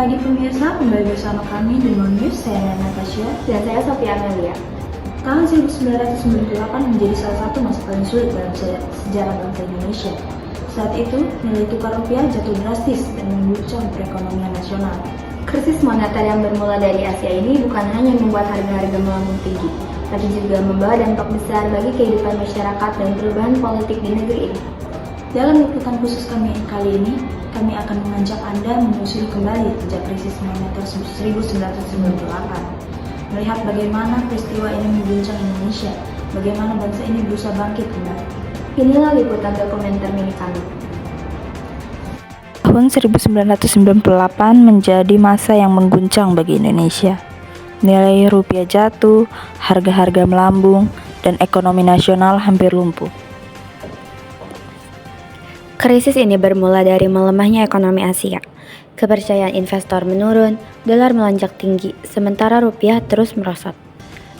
pagi pemirsa, kembali bersama kami di News, saya Natasha. Dan saya Sophia Amelia. Tahun 1998 menjadi salah satu masa paling sulit dalam sejarah bangsa Indonesia. Saat itu, nilai tukar rupiah jatuh drastis dan mengguncang perekonomian nasional. Krisis moneter yang bermula dari Asia ini bukan hanya membuat harga-harga melambung tinggi, tapi juga membawa dampak besar bagi kehidupan masyarakat dan perubahan politik di negeri ini. Dalam liputan khusus kami kali ini, kami akan mengajak Anda menelusuri kembali jejak krisis moneter 1998. Melihat bagaimana peristiwa ini mengguncang Indonesia, bagaimana bangsa ini berusaha bangkit kembali. Inilah liputan dokumenter mini kami. Tahun 1998 menjadi masa yang mengguncang bagi Indonesia. Nilai rupiah jatuh, harga-harga melambung, dan ekonomi nasional hampir lumpuh. Krisis ini bermula dari melemahnya ekonomi Asia. Kepercayaan investor menurun, dolar melonjak tinggi, sementara rupiah terus merosot.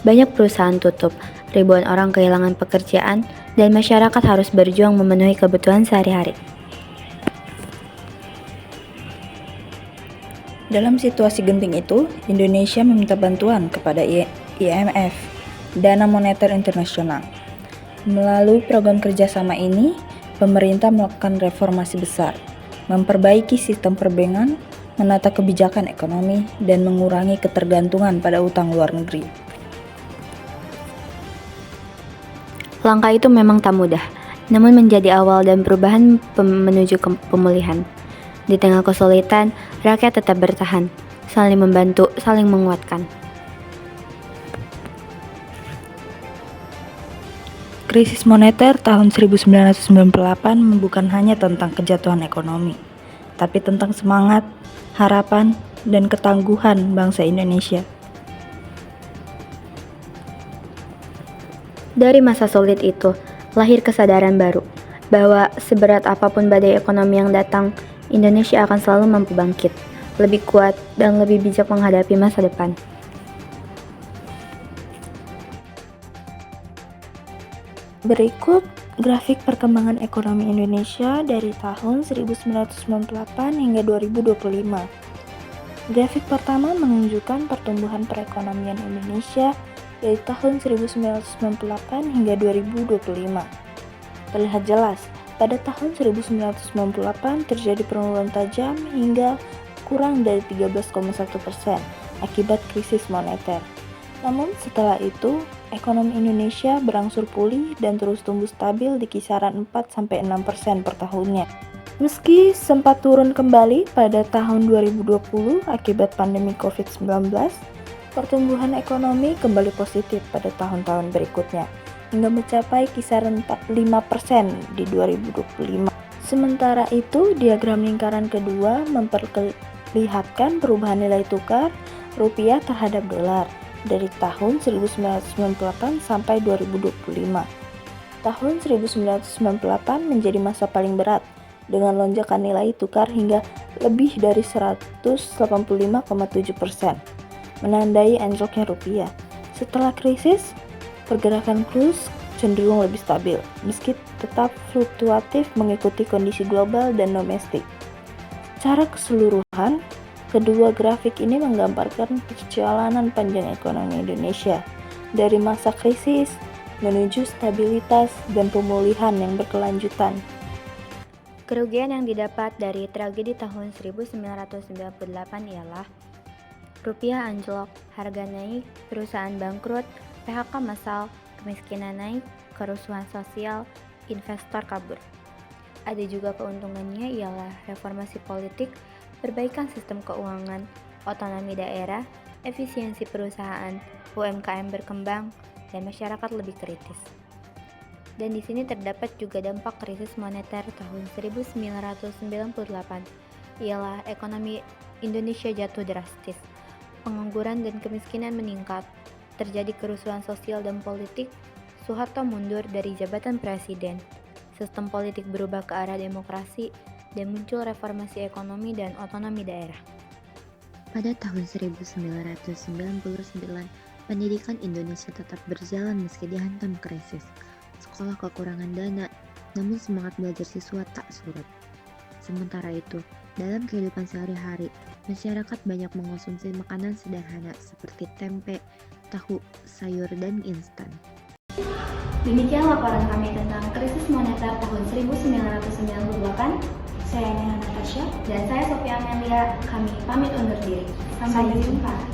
Banyak perusahaan tutup, ribuan orang kehilangan pekerjaan, dan masyarakat harus berjuang memenuhi kebutuhan sehari-hari. Dalam situasi genting itu, Indonesia meminta bantuan kepada IMF, Dana Moneter Internasional. Melalui program kerjasama ini, pemerintah melakukan reformasi besar, memperbaiki sistem perbankan, menata kebijakan ekonomi, dan mengurangi ketergantungan pada utang luar negeri. Langkah itu memang tak mudah, namun menjadi awal dan perubahan menuju ke pemulihan. Di tengah kesulitan, rakyat tetap bertahan, saling membantu, saling menguatkan. Krisis moneter tahun 1998 bukan hanya tentang kejatuhan ekonomi, tapi tentang semangat, harapan, dan ketangguhan bangsa Indonesia. Dari masa sulit itu, lahir kesadaran baru, bahwa seberat apapun badai ekonomi yang datang, Indonesia akan selalu mampu bangkit, lebih kuat, dan lebih bijak menghadapi masa depan. Berikut grafik perkembangan ekonomi Indonesia dari tahun 1998 hingga 2025. Grafik pertama menunjukkan pertumbuhan perekonomian Indonesia dari tahun 1998 hingga 2025. Terlihat jelas, pada tahun 1998 terjadi penurunan tajam hingga kurang dari 13,1% akibat krisis moneter. Namun setelah itu, ekonomi Indonesia berangsur pulih dan terus tumbuh stabil di kisaran 4-6% per tahunnya. Meski sempat turun kembali pada tahun 2020 akibat pandemi COVID-19, pertumbuhan ekonomi kembali positif pada tahun-tahun berikutnya, hingga mencapai kisaran 45% di 2025. Sementara itu, diagram lingkaran kedua memperlihatkan perubahan nilai tukar rupiah terhadap dolar dari tahun 1998 sampai 2025. Tahun 1998 menjadi masa paling berat dengan lonjakan nilai tukar hingga lebih dari 185,7%, menandai anjloknya rupiah. Setelah krisis, pergerakan kurs cenderung lebih stabil, meski tetap fluktuatif mengikuti kondisi global dan domestik. Secara keseluruhan, kedua grafik ini menggambarkan perjalanan panjang ekonomi Indonesia dari masa krisis menuju stabilitas dan pemulihan yang berkelanjutan. Kerugian yang didapat dari tragedi tahun 1998 ialah rupiah anjlok, harga naik, perusahaan bangkrut, PHK massal, kemiskinan naik, kerusuhan sosial, investor kabur. Ada juga keuntungannya ialah reformasi politik, perbaikan sistem keuangan, otonomi daerah, efisiensi perusahaan, UMKM berkembang, dan masyarakat lebih kritis. Dan di sini terdapat juga dampak krisis moneter tahun 1998, ialah ekonomi Indonesia jatuh drastis, pengangguran dan kemiskinan meningkat, terjadi kerusuhan sosial dan politik, Soeharto mundur dari jabatan presiden, sistem politik berubah ke arah demokrasi, dan muncul reformasi ekonomi dan otonomi daerah. Pada tahun 1999, pendidikan Indonesia tetap berjalan meski dihantam krisis. Sekolah kekurangan dana, namun semangat belajar siswa tak surut. Sementara itu, dalam kehidupan sehari-hari, Masyarakat banyak mengonsumsi makanan sederhana seperti tempe, tahu, sayur, dan instan. Demikian laporan kami tentang krisis moneter tahun 1998. Saya Neha Natasha. Dan saya Sofia Amelia, kami pamit undur diri. Sampai Sampai jumpa.